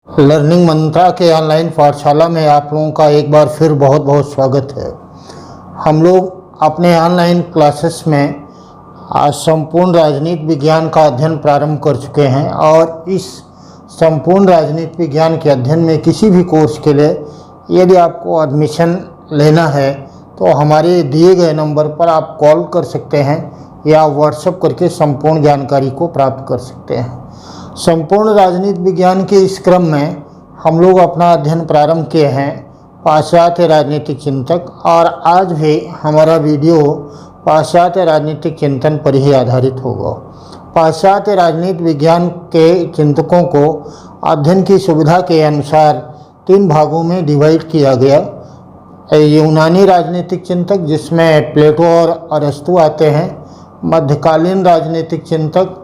Learning मंत्रा के online पाठशाला में आप लोगों का एक बार फिर बहुत बहुत स्वागत है। हम लोग अपने ऑनलाइन क्लासेस में आज संपूर्ण राजनीति विज्ञान का अध्ययन प्रारंभ कर चुके हैं और इस संपूर्ण राजनीति विज्ञान के अध्ययन में किसी भी कोर्स के लिए यदि आपको एडमिशन लेना है तो हमारे दिए गए नंबर पर आप कॉल कर सकते हैं या व्हाट्सएप करके संपूर्ण जानकारी को प्राप्त कर सकते हैं। संपूर्ण राजनीति विज्ञान के इस क्रम में हम लोग अपना अध्ययन प्रारंभ किए हैं पाश्चात्य राजनीतिक चिंतक, और आज भी हमारा वीडियो पाश्चात्य राजनीतिक चिंतन पर ही आधारित होगा। पाश्चात्य राजनीति विज्ञान के चिंतकों को अध्ययन की सुविधा के अनुसार 3 भागों में डिवाइड किया गया। यूनानी राजनीतिक चिंतक जिसमें प्लेटो और अरस्तु आते हैं, मध्यकालीन राजनीतिक चिंतक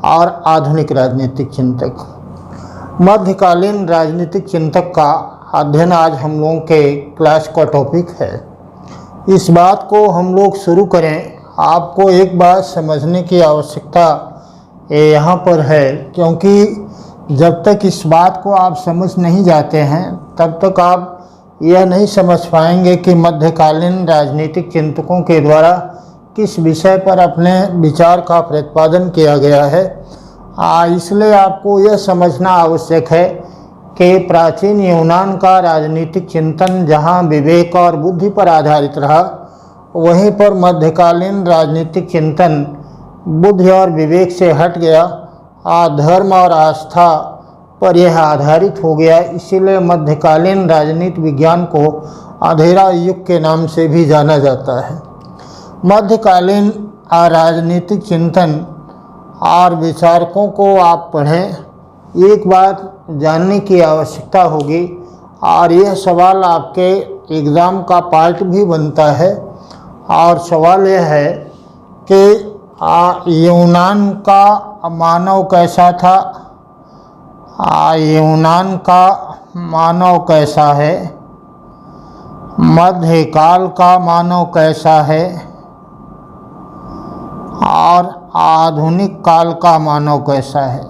और आधुनिक राजनीतिक चिंतक। मध्यकालीन राजनीतिक चिंतक का अध्ययन आज हम लोगों के क्लास का टॉपिक है। इस बात को हम लोग शुरू करें, आपको एक बात समझने की आवश्यकता यहाँ पर है, क्योंकि जब तक इस बात को आप समझ नहीं जाते हैं तब तक आप यह नहीं समझ पाएंगे कि मध्यकालीन राजनीतिक चिंतकों के द्वारा किस विषय पर अपने विचार का प्रतिपादन किया गया है। इसलिए आपको यह समझना आवश्यक है कि प्राचीन यूनान का राजनीतिक चिंतन जहां विवेक और बुद्धि पर आधारित रहा, वहीं पर मध्यकालीन राजनीतिक चिंतन बुद्धि और विवेक से हट गया, धर्म और आस्था पर यह आधारित हो गया। इसीलिए मध्यकालीन राजनीति विज्ञान को अंधेरा युग के नाम से भी जाना जाता है। मध्यकालीन राजनीतिक चिंतन और विचारकों को आप पढ़ें। एक बात जानने की आवश्यकता होगी, और यह सवाल आपके एग्ज़ाम का पार्ट भी बनता है, और सवाल यह है कि यूनान का मानव कैसा था, यूनान का मानव कैसा है, मध्यकाल का मानव कैसा है और आधुनिक काल का मानव कैसा है।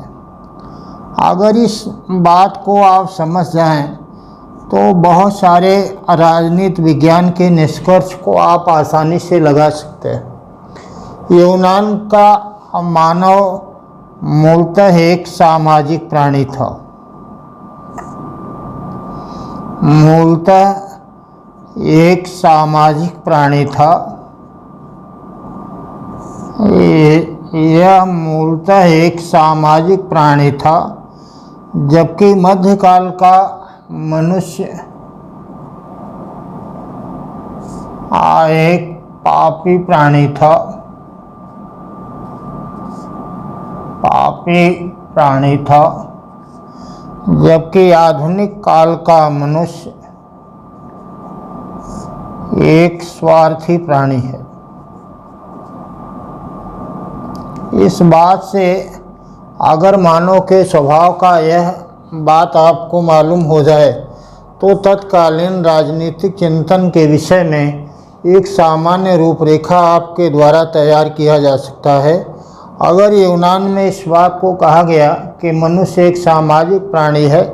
अगर इस बात को आप समझ जाएं तो बहुत सारे राजनीति विज्ञान के निष्कर्ष को आप आसानी से लगा सकते हैं। यूनान का मानव मूलतः एक सामाजिक प्राणी था। मूलतः एक सामाजिक प्राणी था। यह मूलतः एक सामाजिक प्राणी था, जबकि मध्यकाल का मनुष्य एक पापी प्राणी था। पापी प्राणी था, जबकि आधुनिक काल का मनुष्य एक स्वार्थी प्राणी है। इस बात से अगर मानव के स्वभाव का यह बात आपको मालूम हो जाए तो तत्कालीन राजनीतिक चिंतन के विषय में एक सामान्य रूपरेखा आपके द्वारा तैयार किया जा सकता है। अगर यूनान में इस बात को कहा गया कि मनुष्य एक सामाजिक प्राणी है,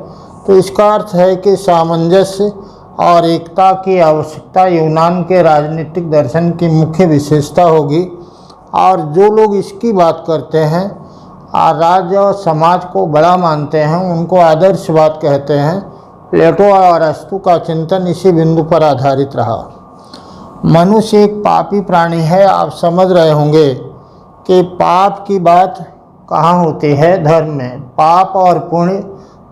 तो इसका अर्थ है कि सामंजस्य और एकता की आवश्यकता यूनान के राजनीतिक दर्शन की मुख्य विशेषता होगी, और जो लोग इसकी बात करते हैं और राज्य और समाज को बड़ा मानते हैं उनको आदर्शवाद कहते हैं। प्लेटो और अरस्तु का चिंतन इसी बिंदु पर आधारित रहा। मनुष्य एक पापी प्राणी है। आप समझ रहे होंगे कि पाप की बात कहाँ होती है? धर्म में। पाप और पुण्य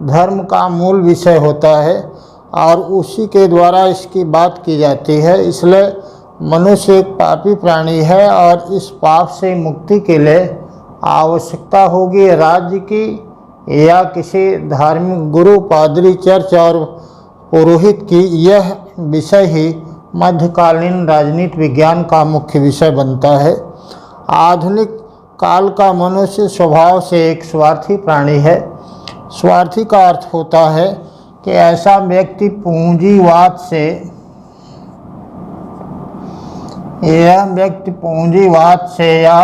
धर्म का मूल विषय होता है और उसी के द्वारा इसकी बात की जाती है। इसलिए मनुष्य एक पापी प्राणी है और इस पाप से मुक्ति के लिए आवश्यकता होगी राज्य की या किसी धार्मिक गुरु, पादरी, चर्च और पुरोहित की। यह विषय ही मध्यकालीन राजनीति विज्ञान का मुख्य विषय बनता है। आधुनिक काल का मनुष्य स्वभाव से एक स्वार्थी प्राणी है। स्वार्थी का अर्थ होता है कि ऐसा व्यक्ति पूंजीवाद से या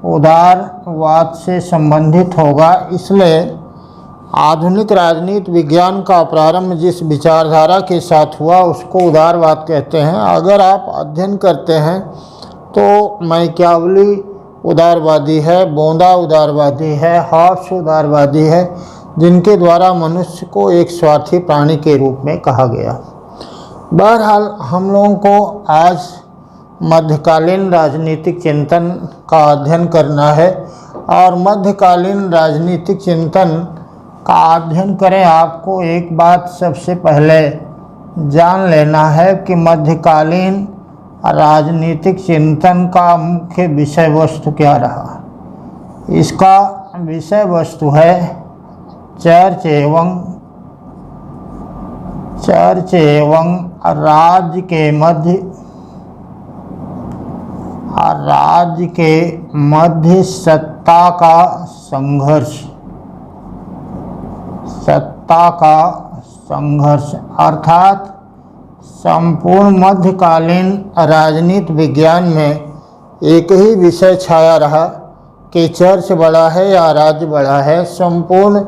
उदारवाद से संबंधित होगा। इसलिए आधुनिक राजनीति विज्ञान का प्रारंभ जिस विचारधारा के साथ हुआ उसको उदारवाद कहते हैं। अगर आप अध्ययन करते हैं तो मैकियावली उदारवादी है, बोंदा उदारवादी है, हॉब्स उदारवादी है, जिनके द्वारा मनुष्य को एक स्वार्थी प्राणी के रूप में कहा गया। बहरहाल हम लोगों को आज मध्यकालीन राजनीतिक चिंतन का अध्ययन करना है और मध्यकालीन राजनीतिक चिंतन का अध्ययन करें आपको एक बात सबसे पहले जान लेना है कि मध्यकालीन राजनीतिक चिंतन का मुख्य विषय वस्तु क्या रहा। इसका विषय वस्तु है चर्च एवं राज्य के मध्य सत्ता का संघर्ष अर्थात संपूर्ण मध्यकालीन राजनीति विज्ञान में एक ही विषय छाया रहा कि चर्च बड़ा है या राज्य बड़ा है। संपूर्ण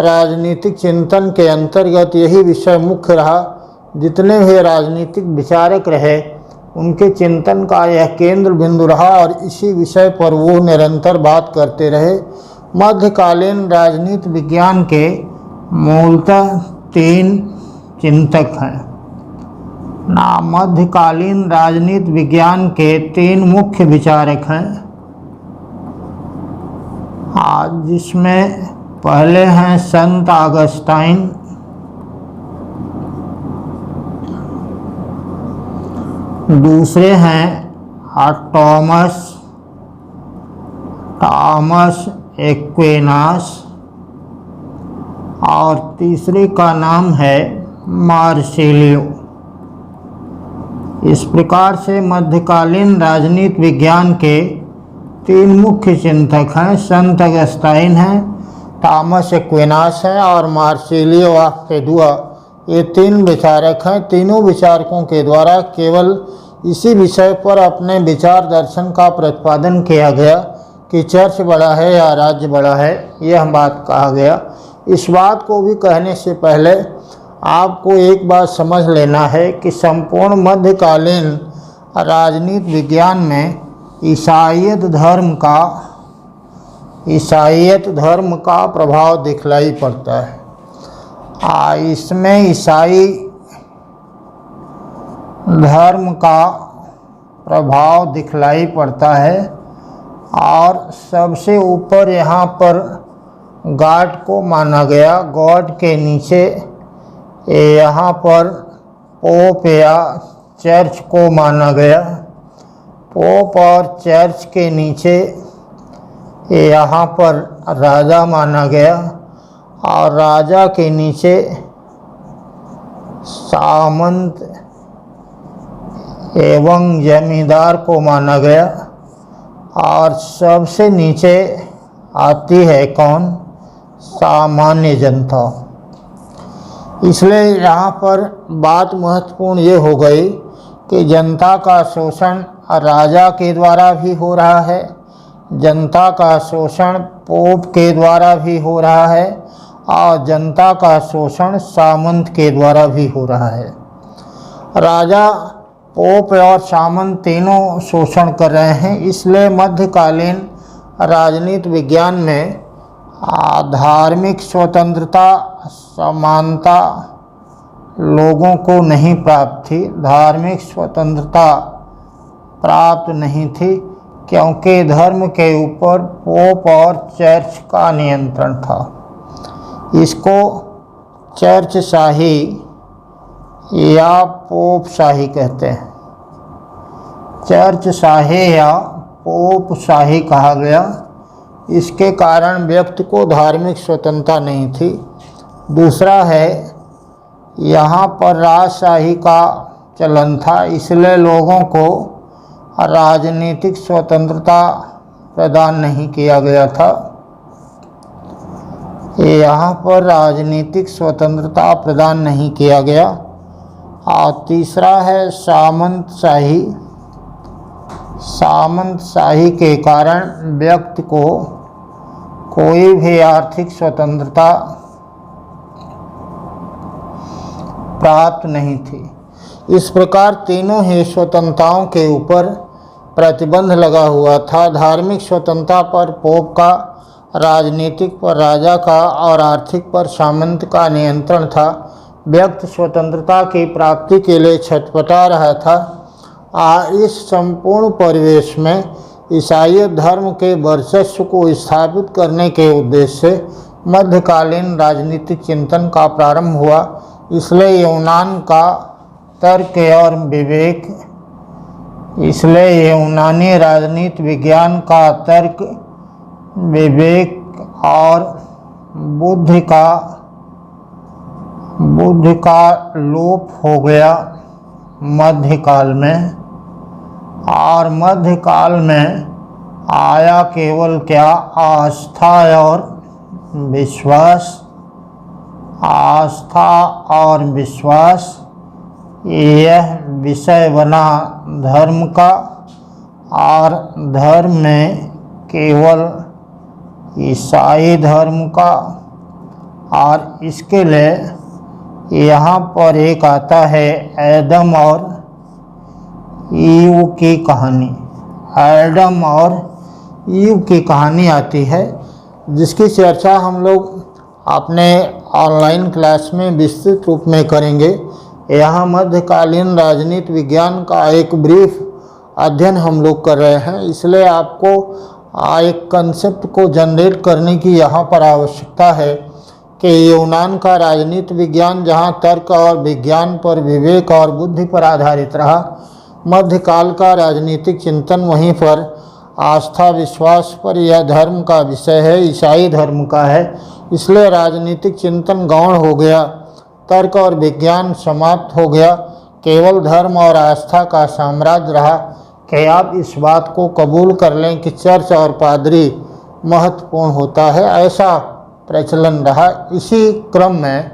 राजनीतिक चिंतन के अंतर्गत यही विषय मुख्य रहा। जितने भी राजनीतिक विचारक रहे उनके चिंतन का यह केंद्र बिंदु रहा और इसी विषय पर वो निरंतर बात करते रहे। मध्यकालीन राजनीति विज्ञान के मूलतः 3 चिंतक हैं मध्यकालीन राजनीति विज्ञान के 3 मुख्य विचारक हैं जिसमें पहले हैं संत ऑगस्टाइन, दूसरे हैं टॉमस एक्विनास और तीसरे का नाम है मार्सिलियो। इस प्रकार से मध्यकालीन राजनीति विज्ञान के 3 मुख्य चिंतक हैं। संत ऑगस्टाइन हैं, टॉमस एक्विनास हैं और मार्सिलियो ऑफ पेदुआ। ये 3 विचारक हैं। तीनों विचारकों के द्वारा केवल इसी विषय पर अपने विचार दर्शन का प्रतिपादन किया गया कि चर्च बड़ा है या राज्य बड़ा है, यह बात कहा गया। इस बात को भी कहने से पहले आपको एक बात समझ लेना है कि संपूर्ण मध्यकालीन राजनीति विज्ञान में ईसाईयत धर्म का प्रभाव दिखलाई पड़ता है। इसमें ईसाई धर्म का प्रभाव दिखलाई पड़ता है और सबसे ऊपर यहाँ पर गॉड को माना गया। गॉड के नीचे यहाँ पर पोप या चर्च को माना गया। पोप और चर्च के नीचे यहाँ पर राजा माना गया और राजा के नीचे सामंत एवं जमींदार को माना गया और सबसे नीचे आती है कौन? सामान्य जनता। इसलिए यहाँ पर बात महत्वपूर्ण ये हो गई कि जनता का शोषण राजा के द्वारा भी हो रहा है, जनता का शोषण पोप के द्वारा भी हो रहा है और जनता का शोषण सामंत के द्वारा भी हो रहा है। राजा, पोप और सामंत तीनों शोषण कर रहे हैं। इसलिए मध्यकालीन राजनीति विज्ञान में धार्मिक स्वतंत्रता, समानता लोगों को नहीं प्राप्त थी। धार्मिक स्वतंत्रता प्राप्त नहीं थी क्योंकि धर्म के ऊपर पोप और चर्च का नियंत्रण था। इसको चर्च शाही या पोप शाही कहते हैं। चर्च शाही या पोप शाही कहा गया। इसके कारण व्यक्ति को धार्मिक स्वतंत्रता नहीं थी। दूसरा है यहाँ पर राजशाही का चलन था, इसलिए लोगों को राजनीतिक स्वतंत्रता प्रदान नहीं किया गया था। यहाँ पर राजनीतिक स्वतंत्रता प्रदान नहीं किया गया। और तीसरा है सामंतशाही। सामंतशाही के कारण व्यक्ति को कोई भी आर्थिक स्वतंत्रता प्राप्त नहीं थी। इस प्रकार तीनों ही स्वतंत्रताओं के ऊपर प्रतिबंध लगा हुआ था। धार्मिक स्वतंत्रता पर पोप का, राजनीतिक पर राजा का और आर्थिक पर सामंत का नियंत्रण था। व्यक्ति स्वतंत्रता की प्राप्ति के लिए छटपटा रहा था। इस संपूर्ण परिवेश में ईसाई धर्म के वर्चस्व को स्थापित करने के उद्देश्य से मध्यकालीन राजनीतिक चिंतन का प्रारंभ हुआ। इसलिए यूनान का तर्क और विवेक, इसलिए यूनानी राजनीति विज्ञान का तर्क, विवेक और बुद्धि का लोप हो गया मध्यकाल में। और मध्यकाल में आया केवल क्या, आस्था और विश्वास। आस्था और विश्वास यह विषय बना धर्म का, और धर्म में केवल ईसाई धर्म का। और इसके लिए यहाँ पर एक आता है एडम और ईव की कहानी। एडम और ईव की कहानी आती है, जिसकी चर्चा हम लोग अपने ऑनलाइन क्लास में विस्तृत रूप में करेंगे। यहाँ मध्यकालीन राजनीति विज्ञान का एक ब्रीफ अध्ययन हम लोग कर रहे हैं, इसलिए आपको एक कंसेप्ट को जनरेट करने की यहाँ पर आवश्यकता है कि यूनान का राजनीति विज्ञान जहाँ तर्क और विज्ञान पर, विवेक और बुद्धि पर आधारित रहा, मध्यकाल का राजनीतिक चिंतन वहीं पर आस्था विश्वास पर, यह धर्म का विषय है, ईसाई धर्म का है। इसलिए राजनीतिक चिंतन गौण हो गया, तर्क और विज्ञान समाप्त हो गया, केवल धर्म और आस्था का साम्राज्य रहा। कि आप इस बात को कबूल कर लें कि चर्च और पादरी महत्वपूर्ण होता है, ऐसा प्रचलन रहा। इसी क्रम में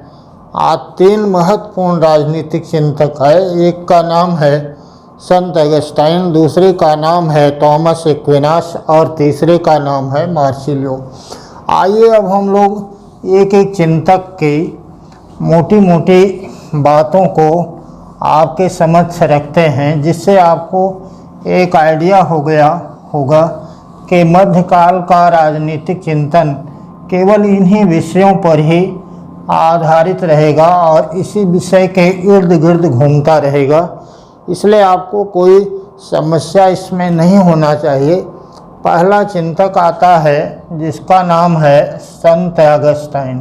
आज तीन महत्वपूर्ण राजनीतिक चिंतक है। एक का नाम है संत अगस्टाइन, दूसरे का नाम है थॉमस एक्विनास और तीसरे का नाम है मार्सिलियो। आइए अब हम लोग एक एक चिंतक की मोटी मोटी बातों को आपके समक्ष रखते हैं, जिससे आपको एक आइडिया हो गया होगा कि मध्यकाल का राजनीतिक चिंतन केवल इन्हीं विषयों पर ही आधारित रहेगा और इसी विषय के इर्द गिर्द घूमता रहेगा। इसलिए आपको कोई समस्या इसमें नहीं होना चाहिए। पहला चिंतक आता है जिसका नाम है संत अगस्टाइन।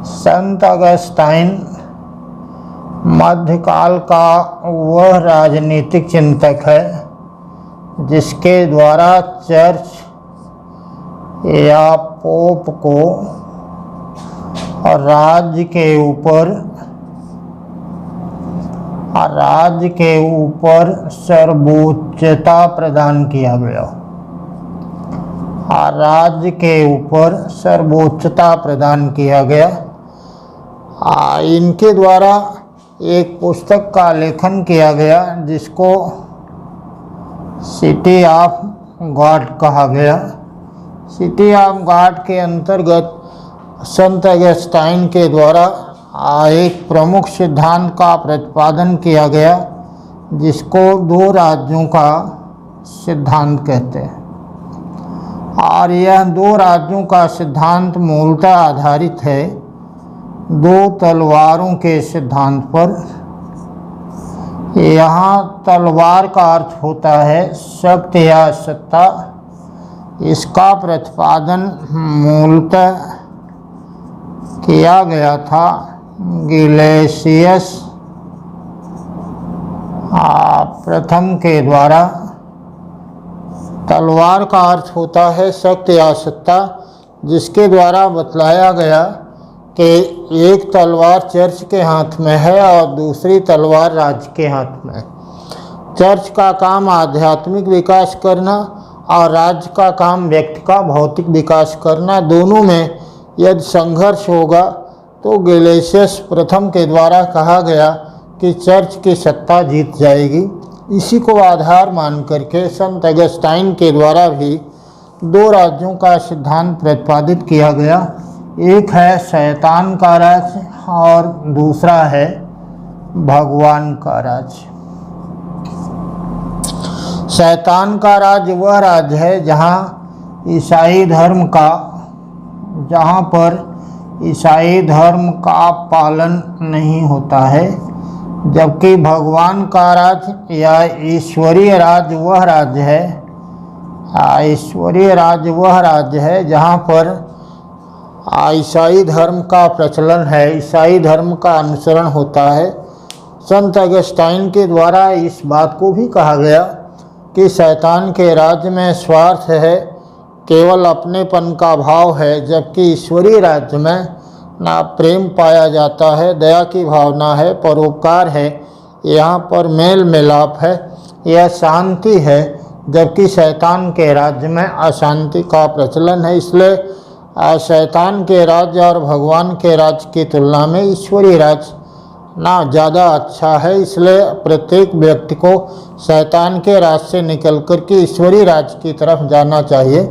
संत अगस्टाइन मध्यकाल का वह राजनीतिक चिंतक है जिसके द्वारा चर्च या पोप को राज्य के ऊपर सर्वोच्चता प्रदान किया गया। राज्य के ऊपर सर्वोच्चता प्रदान किया गया। इनके द्वारा एक पुस्तक का लेखन किया गया जिसको सिटी ऑफ गॉड कहा गया। सिटी ऑफ गॉड के अंतर्गत संत अगस्टाइन के द्वारा एक प्रमुख सिद्धांत का प्रतिपादन किया गया जिसको दो राज्यों का सिद्धांत कहते हैं। और यह दो राज्यों का सिद्धांत मूलतः आधारित है दो तलवारों के सिद्धांत पर। यहाँ तलवार का अर्थ होता है शक्ति या सत्ता। इसका प्रतिपादन मूलतः किया गया था गिलेशियस प्रथम के द्वारा। तलवार का अर्थ होता है शक्ति या सत्ता, जिसके द्वारा बतलाया गया कि एक तलवार चर्च के हाथ में है और दूसरी तलवार राज्य के हाथ में है। चर्च का काम आध्यात्मिक विकास करना और राज्य का काम व्यक्ति का भौतिक विकास करना। दोनों में यदि संघर्ष होगा तो गिलेशियस प्रथम के द्वारा कहा गया कि चर्च की सत्ता जीत जाएगी। इसी को आधार मान करके संत अगस्टाइन के द्वारा भी दो राज्यों का सिद्धांत प्रतिपादित किया गया। एक है शैतान का राज और दूसरा है भगवान का राज। शैतान का राज वह राज है जहाँ पर ईसाई धर्म का पालन नहीं होता है, जबकि भगवान का राज या ईश्वरीय राज वह राज है जहाँ पर ईसाई धर्म का प्रचलन है, ईसाई धर्म का अनुसरण होता है। संत अगस्टाइन के द्वारा इस बात को भी कहा गया कि शैतान के राज्य में स्वार्थ है, केवल अपनेपन का भाव है, जबकि ईश्वरीय राज्य में ना प्रेम पाया जाता है, दया की भावना है, परोपकार है, यहाँ पर मेल मिलाप है, यह शांति है, जबकि शैतान के राज्य में अशांति का प्रचलन है। इसलिए शैतान के राज्य और भगवान के राज्य की तुलना में ईश्वरीय राज्य ना ज़्यादा अच्छा है। इसलिए प्रत्येक व्यक्ति को शैतान के राज से निकलकर के ईश्वरीय राज्य की तरफ जाना चाहिए।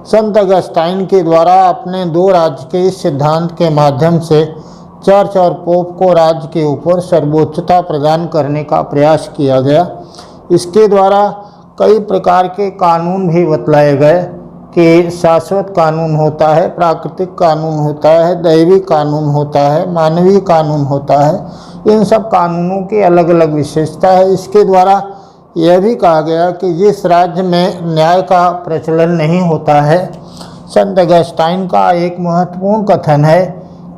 संत अगस्टाइन के द्वारा अपने दो राज्य के इस सिद्धांत के माध्यम से चर्च और पोप को राज्य के ऊपर सर्वोच्चता प्रदान करने का प्रयास किया गया। इसके द्वारा कई प्रकार के कानून भी बतलाए गए कि शाश्वत कानून होता है, प्राकृतिक कानून होता है, दैवी कानून होता है, मानवीय कानून होता है। इन सब कानूनों की अलग अलग विशेषता है। इसके द्वारा यह भी कहा गया कि जिस राज्य में न्याय का प्रचलन नहीं होता है, संत अगस्टाइन का एक महत्वपूर्ण कथन है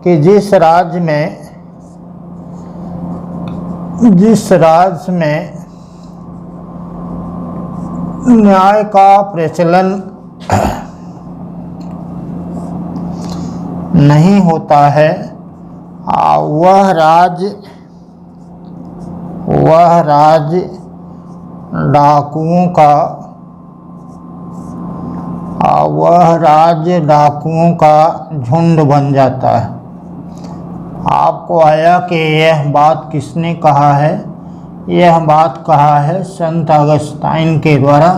कि जिस राज्य में न्याय का प्रचलन नहीं होता है, वह राज्य डाकुओं का झुंड बन जाता है। आपको आया कि यह बात किसने कहा है? यह बात कहा है संत अगस्टाइन के द्वारा।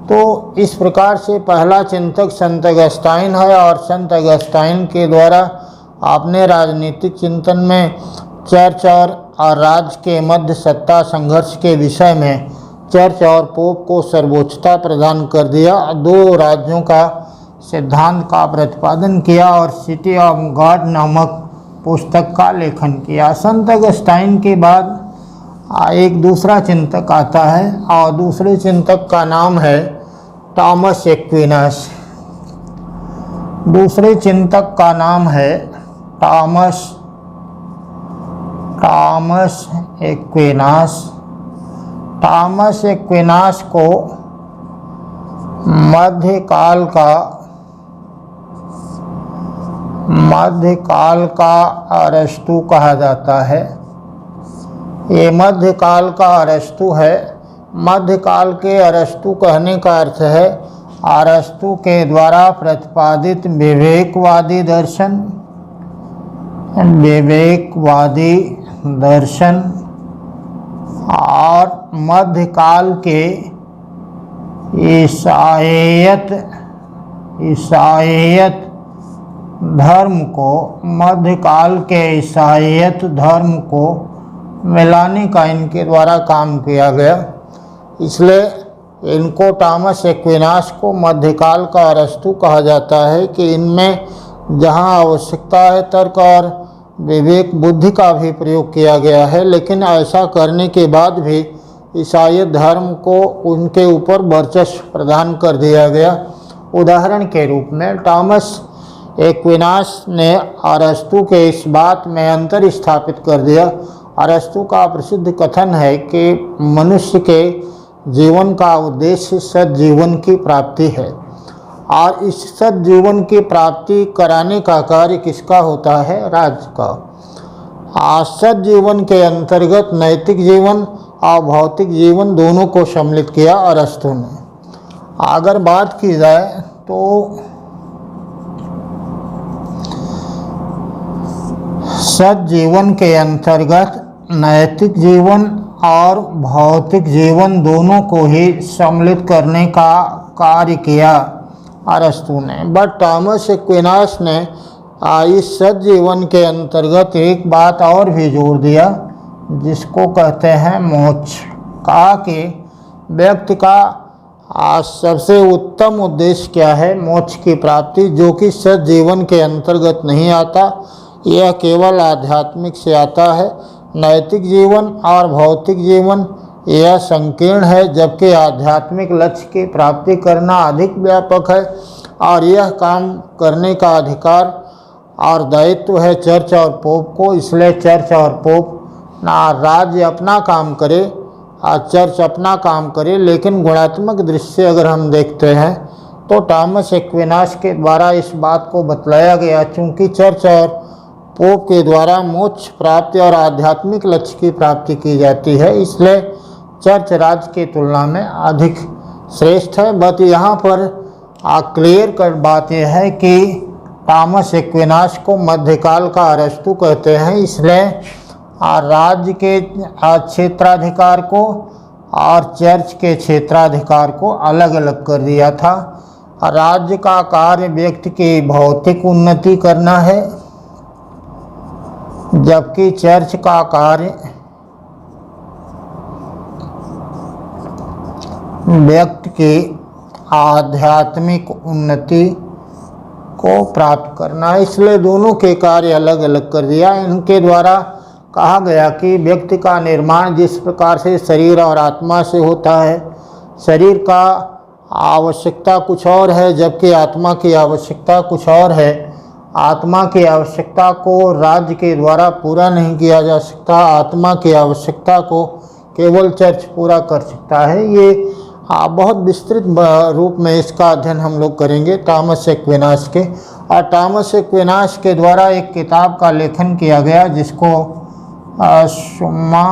तो इस प्रकार से पहला चिंतक संत अगस्टाइन है और संत अगस्टाइन के द्वारा आपने राजनीतिक चिंतन में चर्च और राज्य के मध्य सत्ता संघर्ष के विषय में चर्च और पोप को सर्वोच्चता प्रदान कर दिया, दो राज्यों का सिद्धांत का प्रतिपादन किया और सिटी ऑफ गॉड नामक पुस्तक का लेखन किया। संत अगस्टाइन के बाद एक दूसरा चिंतक आता है और दूसरे चिंतक का नाम है टॉमस एक्विनास। दूसरे चिंतक का नाम है टॉमस एक्विनास। टॉमस एक्विनास को मध्यकाल का अरस्तु कहा जाता है। ये मध्यकाल का अरस्तु है। मध्यकाल के अरस्तु कहने का अर्थ है अरस्तु के द्वारा प्रतिपादित विवेकवादी दर्शन और मध्यकाल के ईसाईयत धर्म को मिलाने का इनके द्वारा काम किया गया। इसलिए इनको टॉमस एक्विनास को मध्यकाल का अरस्तु कहा जाता है कि इनमें जहां आवश्यकता है तर्क और विवेक बुद्धि का भी प्रयोग किया गया है, लेकिन ऐसा करने के बाद भी ईसाई धर्म को उनके ऊपर वर्चस्व प्रदान कर दिया गया। उदाहरण के रूप में टॉमस एक्विनास ने अरस्तु के इस बात में अंतर स्थापित कर दिया। अरस्तु का प्रसिद्ध कथन है कि मनुष्य के जीवन का उद्देश्य सद्जीवन की प्राप्ति है और इस सद्जीवन की प्राप्ति कराने का कार्य किसका होता है? राज्य का। सद्जीवन के अंतर्गत नैतिक जीवन और भौतिक जीवन दोनों को सम्मिलित किया अरस्तु ने। अगर बात की जाए तो सद्जीवन के अंतर्गत नैतिक जीवन और भौतिक जीवन दोनों को ही सम्मिलित करने का कार्य किया अरस्तु ने। बट टॉमस एक्विनास ने इस सज्जीवन के अंतर्गत एक बात और भी जोड़ दिया, जिसको कहते हैं मोक्ष। कहा कि व्यक्ति का सबसे उत्तम उद्देश्य क्या है? मोक्ष की प्राप्ति, जो कि सज्जीवन के अंतर्गत नहीं आता, यह केवल आध्यात्मिक से आता है। नैतिक जीवन और भौतिक जीवन यह संकीर्ण है, जबकि आध्यात्मिक लक्ष्य की प्राप्ति करना अधिक व्यापक है, और यह काम करने का अधिकार और दायित्व है चर्च और पोप को। इसलिए चर्च और पोप ना राज्य अपना काम करे और चर्च अपना काम करे। लेकिन गुणात्मक दृष्टि से अगर हम देखते हैं तो टॉमस एक्विनास के द्वारा इस बात को बतलाया गया, चूँकि चर्च और पोप के द्वारा मोक्ष प्राप्ति और आध्यात्मिक लक्ष्य की प्राप्ति की जाती है, इसलिए चर्च राज्य की तुलना में अधिक श्रेष्ठ है। बट यहाँ पर क्लियर कट बात यह है कि टॉमस एक्विनास को मध्यकाल का अरस्तु कहते हैं, इसलिए राज्य के क्षेत्राधिकार को और चर्च के क्षेत्राधिकार को अलग अलग कर दिया था। राज्य का कार्य व्यक्ति की भौतिक उन्नति करना है, जबकि चर्च का कार्य व्यक्ति की आध्यात्मिक उन्नति को प्राप्त करना है। इसलिए दोनों के कार्य अलग अलग कर दिया। इनके द्वारा कहा गया कि व्यक्ति का निर्माण जिस प्रकार से शरीर और आत्मा से होता है, शरीर का आवश्यकता कुछ और है, जबकि आत्मा की आवश्यकता कुछ और है। आत्मा की आवश्यकता को राज्य के द्वारा पूरा नहीं किया जा सकता, आत्मा की आवश्यकता को केवल चर्च पूरा कर सकता है। ये बहुत विस्तृत रूप में इसका अध्ययन हम लोग करेंगे टॉमस एक्विनास के। और टॉमस एक्विनास के द्वारा एक किताब का लेखन किया गया, जिसको सुम्मा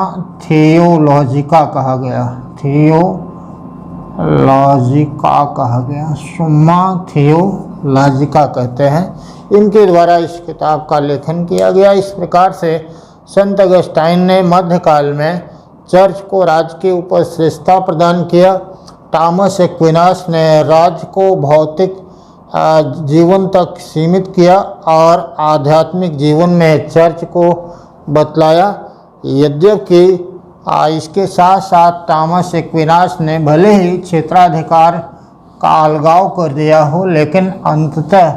थियोलॉजिका कहा गया। थियोलॉजिका कहा गया, सुम्मा थियोलॉजिका कहते हैं। इनके द्वारा इस किताब का लेखन किया गया। इस प्रकार से संत अगस्टाइन ने मध्यकाल में चर्च को राज्य के ऊपर श्रेष्ठता प्रदान किया। टॉमस एक्विनास ने राज्य को भौतिक जीवन तक सीमित किया और आध्यात्मिक जीवन में चर्च को बतलाया। यद्यपि इसके साथ साथ टॉमस एक्विनास ने भले ही क्षेत्राधिकार का अलगाव कर दिया हो, लेकिन अंततः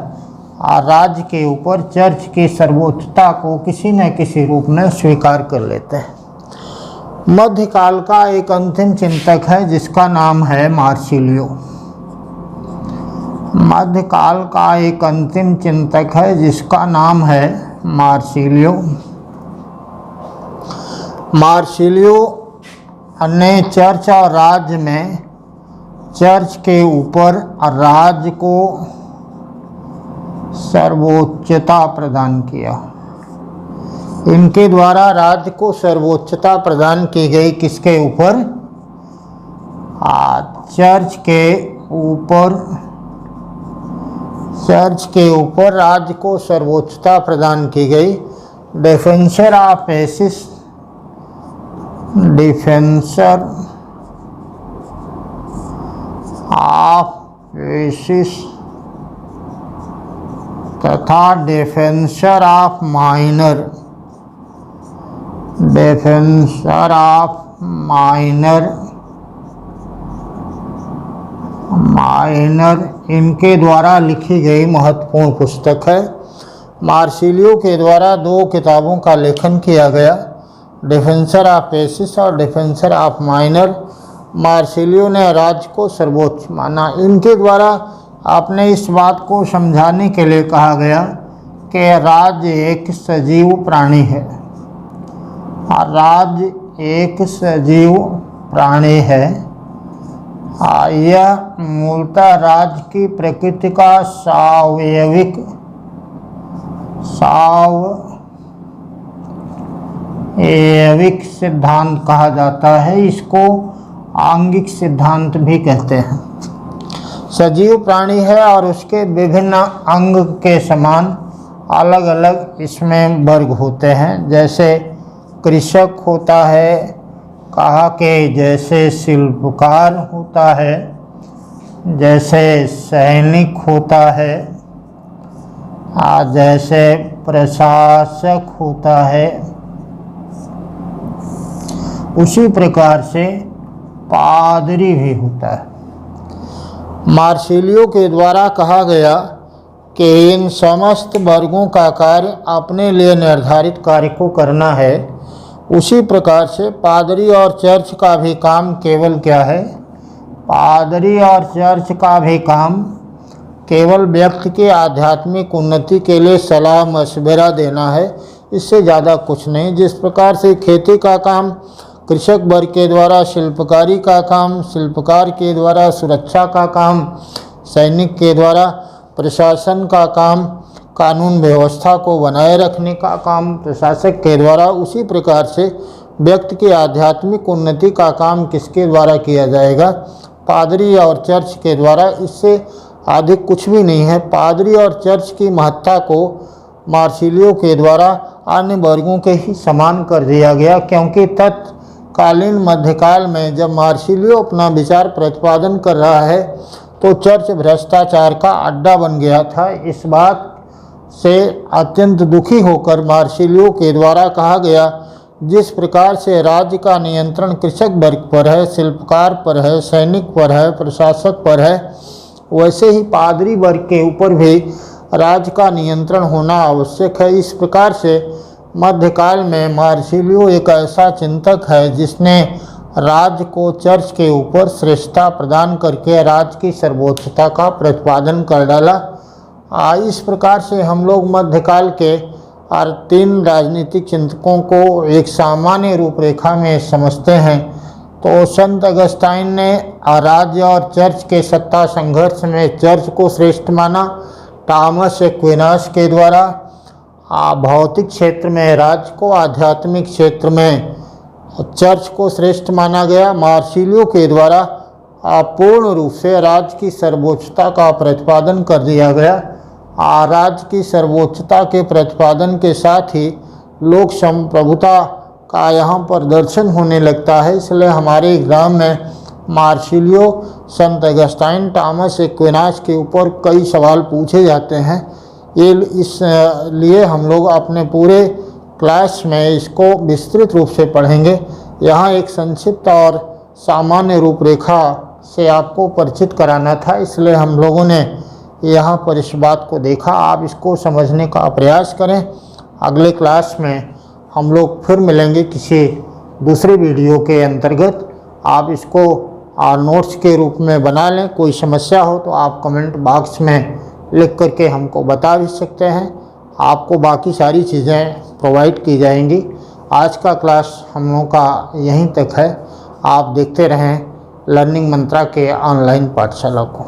राज्य के ऊपर चर्च की सर्वोच्चता को किसी न किसी रूप में स्वीकार कर लेते हैं। मध्यकाल का एक अंतिम चिंतक है जिसका नाम है मार्सिलियो। मध्यकाल का एक अंतिम चिंतक है जिसका नाम है मार्सिलियो। मार्सिलियो ने चर्च और राज्य में चर्च के ऊपर राज्य को सर्वोच्चता प्रदान किया। इनके द्वारा राज्य को सर्वोच्चता प्रदान की गई। किसके ऊपर? चर्च के ऊपर। चर्च के ऊपर राज्य को सर्वोच्चता प्रदान की गई। डिफेंसर ऑफ एसिस, डिफेंसर ऑफ एसिस तथा डिफेंसर ऑफ माइनर, डिफेंसर ऑफ माइनर, इनके द्वारा लिखी गई महत्वपूर्ण पुस्तक है। मार्सिलियो के द्वारा 2 किताबों का लेखन किया गया, डिफेंसर ऑफ एसिस और डिफेंसर ऑफ माइनर। मार्सिलियो ने राज्य को सर्वोच्च माना। इनके द्वारा आपने इस बात को समझाने के लिए कहा गया कि राज्य एक सजीव प्राणी है। राज्य एक सजीव प्राणी है। यह मूलतः राज्य की प्रकृति का स्वाभाविक सिद्धांत कहा जाता है। इसको आंगिक सिद्धांत भी कहते हैं। सजीव प्राणी है और उसके विभिन्न अंग के समान अलग अलग इसमें वर्ग होते हैं। जैसे कृषक होता है, कहा कि जैसे शिल्पकार होता है, जैसे सैनिक होता है, जैसे प्रशासक होता है उसी प्रकार से पादरी भी होता है। मार्सिलियो के द्वारा कहा गया कि इन समस्त वर्गों का कार्य अपने लिए निर्धारित कार्य को करना है, उसी प्रकार से पादरी और चर्च का भी काम केवल क्या है? पादरी और चर्च का भी काम केवल व्यक्ति के आध्यात्मिक उन्नति के लिए सलाह मशवरा देना है, इससे ज़्यादा कुछ नहीं। जिस प्रकार से खेती का काम कृषक वर्ग के द्वारा, शिल्पकारी का काम शिल्पकार के द्वारा, सुरक्षा का काम सैनिक के द्वारा, प्रशासन का काम कानून व्यवस्था को बनाए रखने का काम प्रशासक के द्वारा, उसी प्रकार से व्यक्ति की आध्यात्मिक उन्नति का काम किसके द्वारा किया जाएगा? पादरी और चर्च के द्वारा। इससे अधिक कुछ भी नहीं है। पादरी और चर्च की महत्ता को मार्सिलियो के द्वारा अन्य वर्गों के ही समान कर दिया गया, क्योंकि तत्कालीन मध्यकाल में जब मार्सिलियो अपना विचार प्रतिपादन कर रहा है तो चर्च भ्रष्टाचार का अड्डा बन गया था। इस बात से अत्यंत दुखी होकर मार्सिलियो के द्वारा कहा गया, जिस प्रकार से राज्य का नियंत्रण कृषक वर्ग पर है, शिल्पकार पर है, सैनिक पर है, प्रशासक पर है, वैसे ही पादरी वर्ग के ऊपर भी राज्य का नियंत्रण होना आवश्यक है। इस प्रकार से मध्यकाल में मार्सिलियो एक ऐसा चिंतक है जिसने राज्य को चर्च के ऊपर श्रेष्ठता प्रदान करके राज्य की सर्वोच्चता का प्रतिपादन कर डाला। इस प्रकार से हम लोग मध्यकाल के और 3 राजनीतिक चिंतकों को एक सामान्य रूपरेखा में समझते हैं। तो संत अगस्टाइन ने राज्य और चर्च के सत्ता संघर्ष में चर्च को श्रेष्ठ माना। टॉमस एक्विनास के द्वारा भौतिक क्षेत्र में राज्य को, आध्यात्मिक क्षेत्र में चर्च को श्रेष्ठ माना गया। मार्सिलियो के द्वारा पूर्ण रूप से राज्य की सर्वोच्चता का प्रतिपादन कर दिया गया। राज्य की सर्वोच्चता के प्रतिपादन के साथ ही लोक संप्रभुता का यहाँ पर दर्शन होने लगता है। इसलिए हमारे एग्जाम में मार्सिलियो, संत अगस्टाइन, टॉमस एक्विनास के ऊपर कई सवाल पूछे जाते हैं। ये इसलिए हम लोग अपने पूरे क्लास में इसको विस्तृत रूप से पढ़ेंगे। यहाँ एक संक्षिप्त और सामान्य रूपरेखा से आपको परिचित कराना था, इसलिए हम लोगों ने यहाँ पर इस बात को देखा। आप इसको समझने का प्रयास करें। अगले क्लास में हम लोग फिर मिलेंगे किसी दूसरे वीडियो के अंतर्गत। आप इसको नोट्स के रूप में बना लें। कोई समस्या हो तो आप कमेंट बॉक्स में लिख करके हमको बता भी सकते हैं। आपको बाकी सारी चीज़ें प्रोवाइड की जाएंगी। आज का क्लास हम लोगों का यहीं तक है। आप देखते रहें लर्निंग मंत्रा के ऑनलाइन पाठशाला को।